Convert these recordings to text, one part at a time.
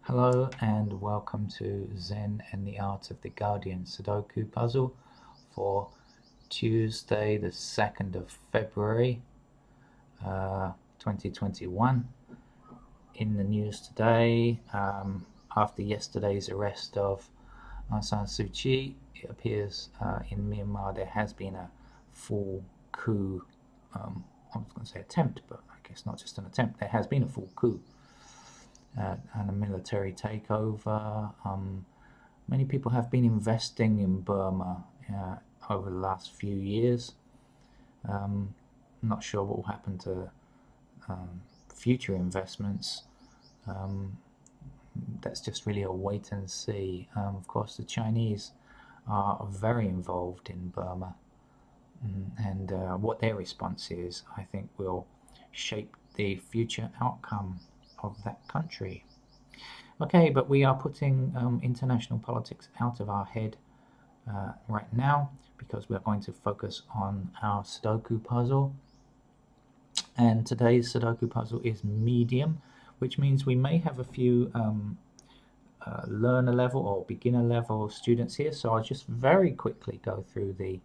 Hello and welcome to Zen and the Art of the Guardian Sudoku puzzle for Tuesday the 2nd of February 2021. In the news today, after yesterday's arrest of Aung San Suu Kyi, it appears in Myanmar there has been a full coup. I was going to say attempt, but I guess not just an attempt, there has been a full coup. And a military takeover. Many people have been investing in Burma over the last few years. I'm not sure what will happen to future investments. That's just really a wait and see. Of course, the Chinese are very involved in Burma, and what their response is, I think, will shape the future outcome of that country. Okay, but we are putting international politics out of our head right now because we are going to focus on our Sudoku puzzle. And today's Sudoku puzzle is medium, which means we may have a few learner level or beginner level students here. So I'll just very quickly go through the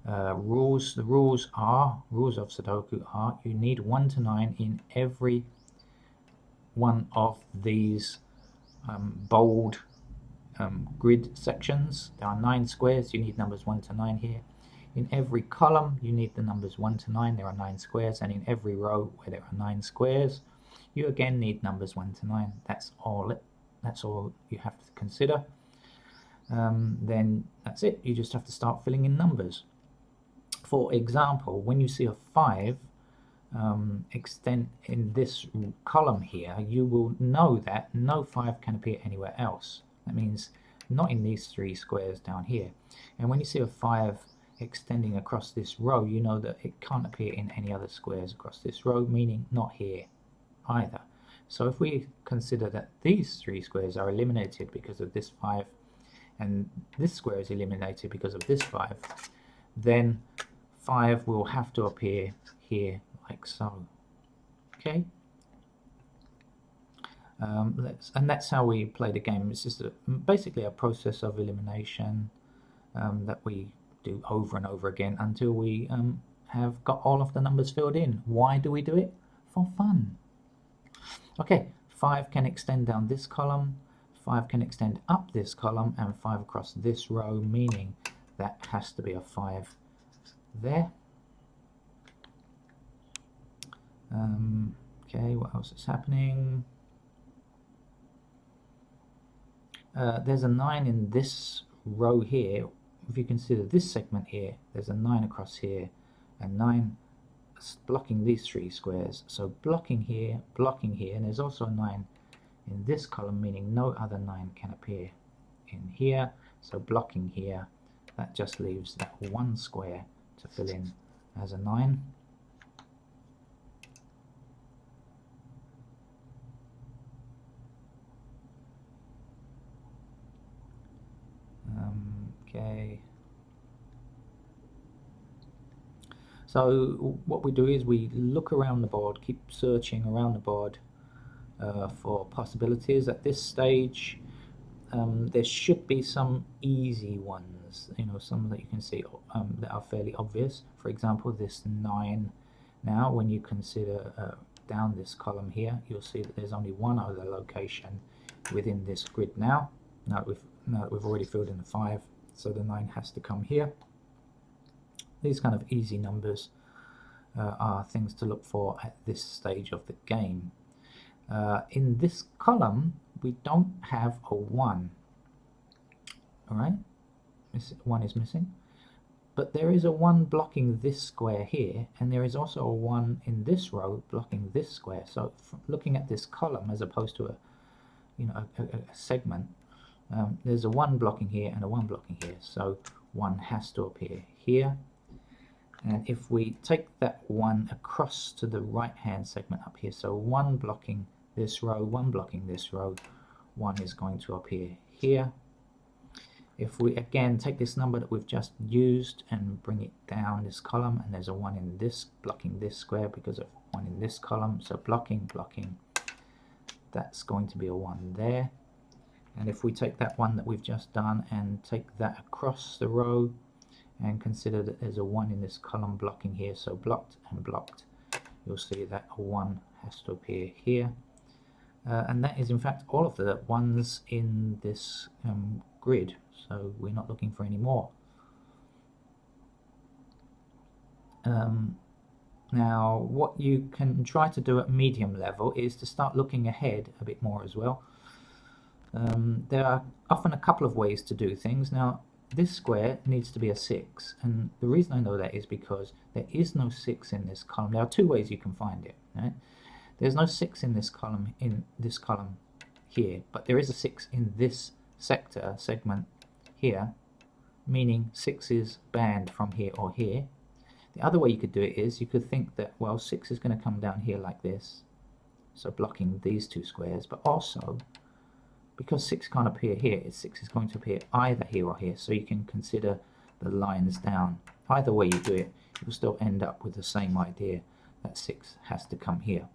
rules. The rules of Sudoku are you need 1 to 9 in every one of these bold grid sections. There are 9 squares, you need numbers 1 to 9 here. In every column you need the numbers 1 to 9, there are 9 squares, and in every row where there are 9 squares you again need numbers 1 to 9. That's all you have to consider. Then that's it, you just have to start filling in numbers. For example, when you see a 5 extend in this column here, you will know that no 5 can appear anywhere else. That means not in these 3 squares down here. And when you see a 5 extending across this row, you know that it can't appear in any other squares across this row, meaning not here either. So if we consider that these 3 squares are eliminated because of this 5 and this square is eliminated because of this 5, then 5 will have to appear here like so. Okay, and that's how we play the game. It's just basically a process of elimination that we do over and over again until we have got all of the numbers filled in. Why do we do it? For fun. Okay, 5 can extend down this column, 5 can extend up this column, and 5 across this row, meaning that has to be a 5 there. Okay, what else is happening? There's a 9 in this row here. If you consider this segment here, there's a 9 across here, and 9 blocking these 3 squares. So blocking here, and there's also a 9 in this column, meaning no other 9 can appear in here. So blocking here, that just leaves that 1 square to fill in as a 9. Okay. So what we do is we look around the board, keep searching around the board for possibilities. At this stage, there should be some easy ones, some that you can see that are fairly obvious. For example, this 9. Now, when you consider down this column here, you'll see that there's only one other location within this grid now. Now that we've already filled in the 5, so the 9 has to come here. These kind of easy numbers are things to look for at this stage of the game. In this column, we don't have a 1. Alright, 1 is missing. But there is a 1 blocking this square here, and there is also a 1 in this row blocking this square. So looking at this column as opposed to a segment, there's a 1 blocking here and a 1 blocking here, so 1 has to appear here. And if we take that 1 across to the right hand segment up here, so 1 blocking this row, 1 blocking this row, 1 is going to appear here. If we again take this number that we've just used and bring it down this column, and there's a 1 in this blocking this square because of 1 in this column, so blocking, that's going to be a 1 there. And if we take that one that we've just done and take that across the row and consider that there's a 1 in this column blocking here, so blocked and blocked, you'll see that a 1 has to appear here. And that is in fact all of the 1s in this grid, so we're not looking for any more. Now what you can try to do at medium level is to start looking ahead a bit more as well. There are often a couple of ways to do things. Now this square needs to be a 6, and the reason I know that is because there is no 6 in this column. There are two ways you can find it, right? There's no 6 in this column here, but there is a 6 in this segment here, meaning 6 is banned from here or here. The other way you could do it is you could think that, well, 6 is going to come down here like this, so blocking these two squares, but also because 6 can't appear here, 6 is going to appear either here or here, so you can consider the lines down. Either way you do it, you'll still end up with the same idea, that 6 has to come here.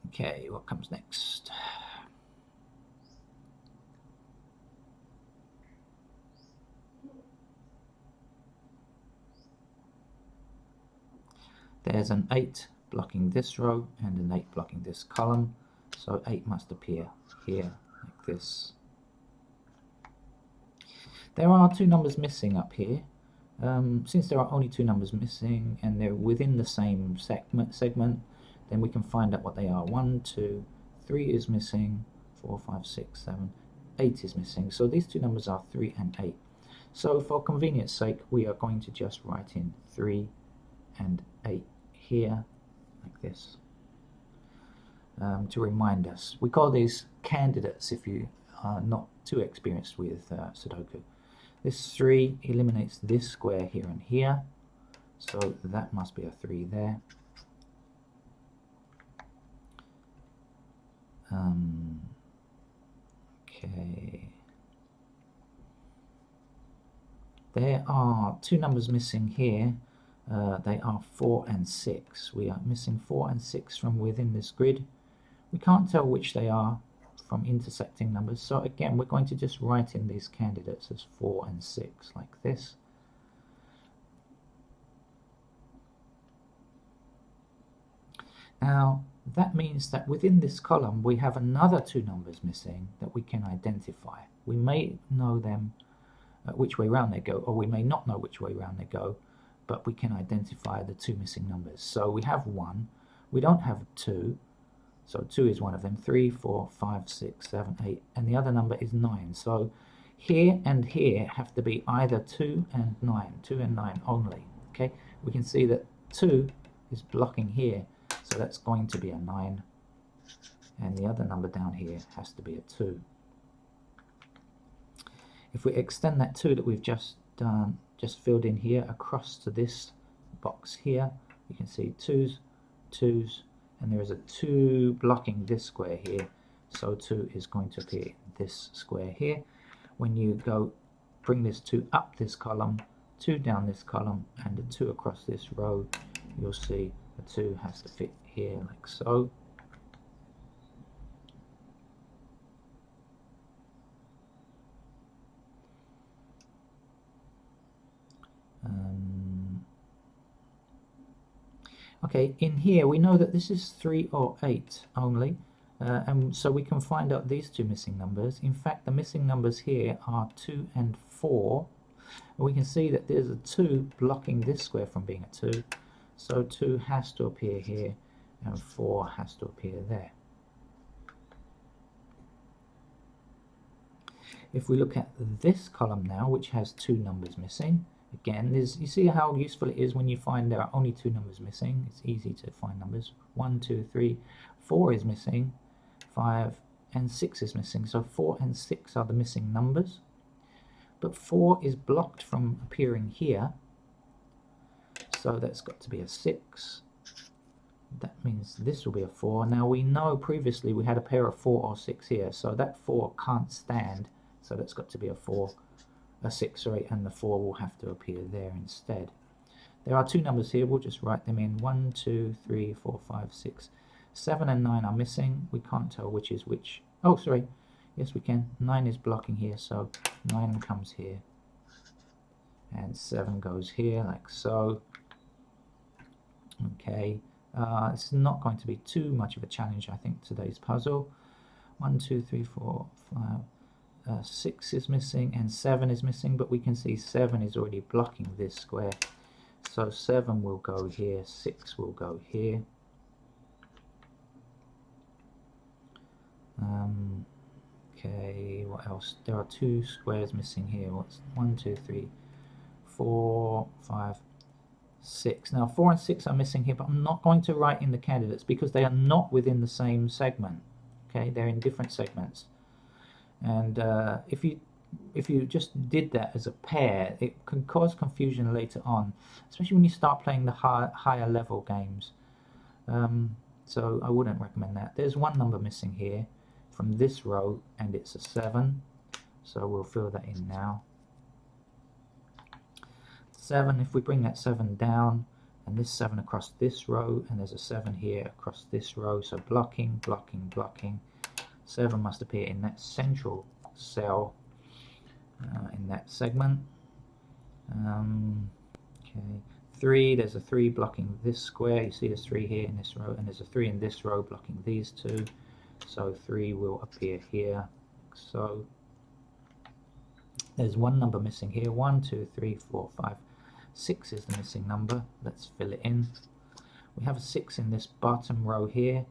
Okay, what comes next? There's an 8 blocking this row and an 8 blocking this column, so 8 must appear here like this. There are 2 numbers missing up here. Since there are only 2 numbers missing and they're within the same segment, then we can find out what they are. 1, 2, 3 is missing, 4, 5, 6, 7, 8 is missing. So these 2 numbers are 3 and 8. So for convenience sake, we are going to just write in 3 and 8 here, like this, to remind us. We call these candidates if you are not too experienced with Sudoku. This 3 eliminates this square here and here, so that must be a 3 there. Okay. There are 2 numbers missing here. They are 4 and 6. We are missing 4 and 6 from within this grid. We can't tell which they are from intersecting numbers, so again we're going to just write in these candidates as 4 and 6 like this. Now that means that within this column we have another 2 numbers missing that we can identify. We may know them which way round they go, or we may not know which way round they go, but we can identify the 2 missing numbers. So we have 1, we don't have 2, so 2 is one of them, 3, 4, 5, 6, 7, 8, and the other number is 9. So here and here have to be either 2 and 9, 2 and 9 only. Okay, we can see that 2 is blocking here, so that's going to be a 9, and the other number down here has to be a 2. If we extend that 2 that we've just filled in here across to this box here, you can see 2's, 2's, and there is a 2 blocking this square here, so 2 is going to appear in this square here. When you go bring this 2 up this column, 2 down this column, and a 2 across this row, you'll see the 2 has to fit here like so. Okay, in here we know that this is 3 or 8 only, and so we can find out these 2 missing numbers. In fact, the missing numbers here are 2 and 4. And we can see that there's a 2 blocking this square from being a 2, so 2 has to appear here and 4 has to appear there. If we look at this column now, which has 2 numbers missing, again, you see how useful it is when you find there are only 2 numbers missing. It's easy to find numbers. 1, 2, 3, 4 is missing, 5 and 6 is missing. So 4 and 6 are the missing numbers. But 4 is blocked from appearing here, so that's got to be a 6. That means this will be a 4. Now we know previously we had a pair of 4 or 6 here, so that 4 can't stand, so that's got to be a 4 a 6 or 8, and the 4 will have to appear there instead. There are two numbers here, we'll just write them in. 1, 2, 3, 4, 5, 6. 7 and 9 are missing. We can't tell which is which. Oh, sorry. Yes, we can. 9 is blocking here, so 9 comes here. And 7 goes here, like so. Okay. It's not going to be too much of a challenge, I think, today's puzzle. 1, 2, 3, 4, 5. 6 is missing and 7 is missing, but we can see 7 is already blocking this square. So 7 will go here, 6 will go here. Okay, what else? There are 2 squares missing here. What's 1, 2, 3, 4, 5, 6. Now 4 and 6 are missing here, but I'm not going to write in the candidates because they are not within the same segment. Okay, they're in different segments. And if you just did that as a pair, it can cause confusion later on, especially when you start playing the higher level games. So I wouldn't recommend that. There's one number missing here from this row, and it's a 7. So we'll fill that in now. 7, if we bring that 7 down, and this 7 across this row, and there's a 7 here across this row, so blocking, blocking, blocking. 7 must appear in that central cell in that segment. Okay, 3, there's a 3 blocking this square. You see there's 3 here in this row, and there's a 3 in this row blocking these two. So 3 will appear here. So there's one number missing here. 1, 2, 3, 4, 5, 6 is the missing number. Let's fill it in. We have a 6 in this bottom row here.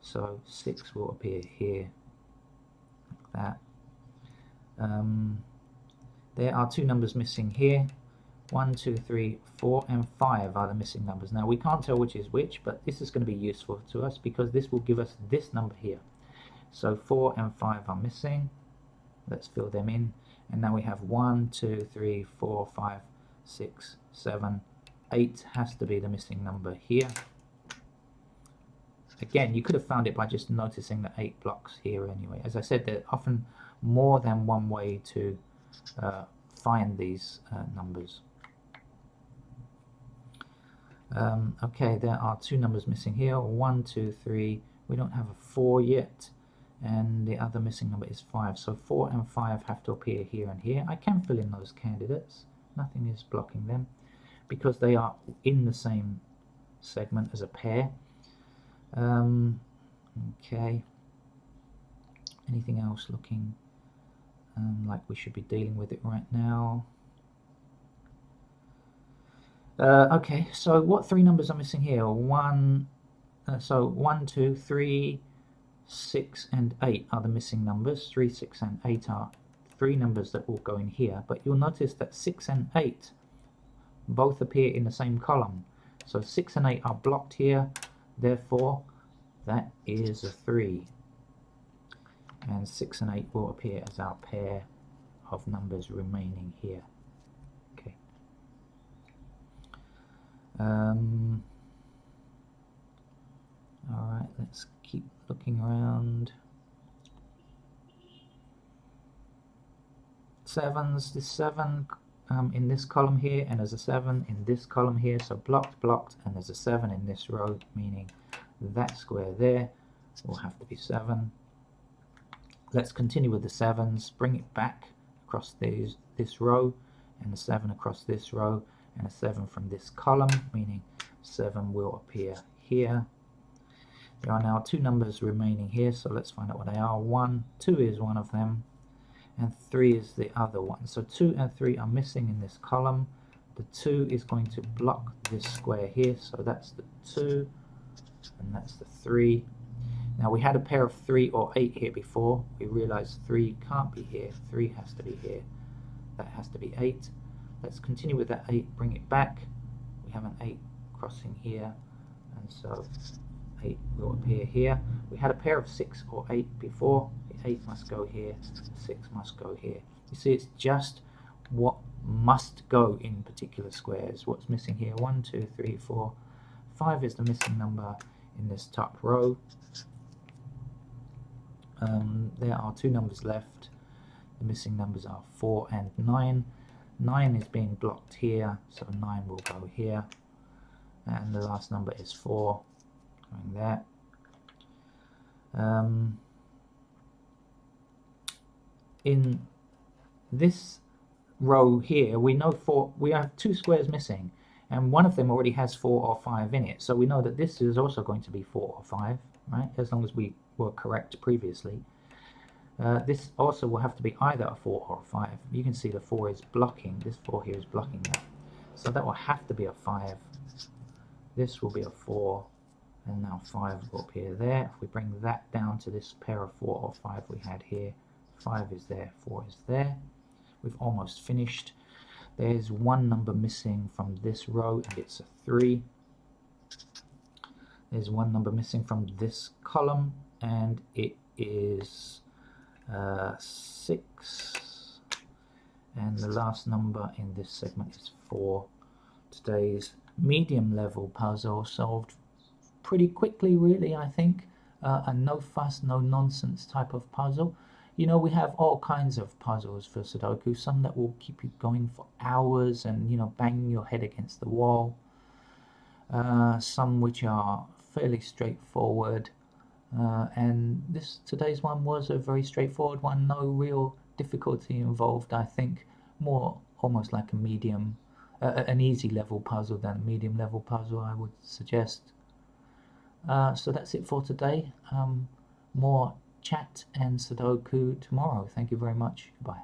So 6 will appear here, like that. There are 2 numbers missing here. 1, 2, 3, 4, and 5 are the missing numbers. Now we can't tell which is which, but this is going to be useful to us because this will give us this number here. So 4 and 5 are missing. Let's fill them in. And now we have 1, 2, 3, 4, 5, 6, 7, 8 has to be the missing number here. Again, you could have found it by just noticing the 8 blocks here anyway. As I said, there are often more than one way to find these numbers. Okay, there are 2 numbers missing here. 1, 2, 3. We don't have a 4 yet. And the other missing number is 5. So 4 and 5 have to appear here and here. I can fill in those candidates. Nothing is blocking them because they are in the same segment as a pair. Okay. Anything else looking like we should be dealing with it right now? Okay, so what 3 numbers are missing here? 1, 2, 3, 6 and 8 are the missing numbers. 3, 6 and 8 are 3 numbers that will go in here, but you'll notice that 6 and 8 both appear in the same column. So 6 and 8 are blocked here, therefore that is a 3. And 6 and 8 will appear as our pair of numbers remaining here. Okay. Alright, let's keep looking around. 7s, this 7 in this column here, and there's a 7 in this column here, so blocked, blocked, and there's a 7 in this row, meaning that square there will have to be 7. Let's continue with the 7s, bring it back across this row, and the 7 across this row, and a 7 from this column, meaning 7 will appear here. There are now 2 numbers remaining here, so let's find out what they are. 1, 2 is one of them, and 3 is the other one. So 2 and 3 are missing in this column. The 2 is going to block this square here, so that's the 2, and that's the 3. Now we had a pair of 3 or 8 here before. We realized 3 can't be here. 3 has to be here. That has to be 8. Let's continue with that 8, bring it back. We have an 8 crossing here, and so 8 will appear here. We had a pair of 6 or 8 before. The 8 must go here, 6 must go here. You see, it's just what must go in particular squares. What's missing here? 1, 2, 3, 4, 5 is the missing number in this top row. There are 2 numbers left. The missing numbers are 4 and 9. 9 is being blocked here, so 9 will go here. And the last number is 4, going there. In this row here, we know we have 2 squares missing, and one of them already has 4 or 5 in it, so we know that this is also going to be 4 or 5, right, as long as we were correct previously. This also will have to be either a 4 or a 5. You can see the 4 is blocking, this 4 here is blocking that, so that will have to be a 5. This will be a 4, and now 5 will appear there. If we bring that down to this pair of 4 or 5 we had here, 5 is there, 4 is there. We've almost finished. There's one number missing from this row, and it's a 3. There's one number missing from this column, and it is 6. And the last number in this segment is 4. Today's medium level puzzle solved pretty quickly, really, I think. A no fuss, no nonsense type of puzzle. You know, we have all kinds of puzzles for Sudoku, some that will keep you going for hours and, you know, banging your head against the wall. Some which are fairly straightforward. And today's one was a very straightforward one, no real difficulty involved, I think. More almost like a medium, an easy level puzzle than a medium level puzzle, I would suggest. So that's it for today. More chat and Sudoku tomorrow. Thank you very much. Goodbye.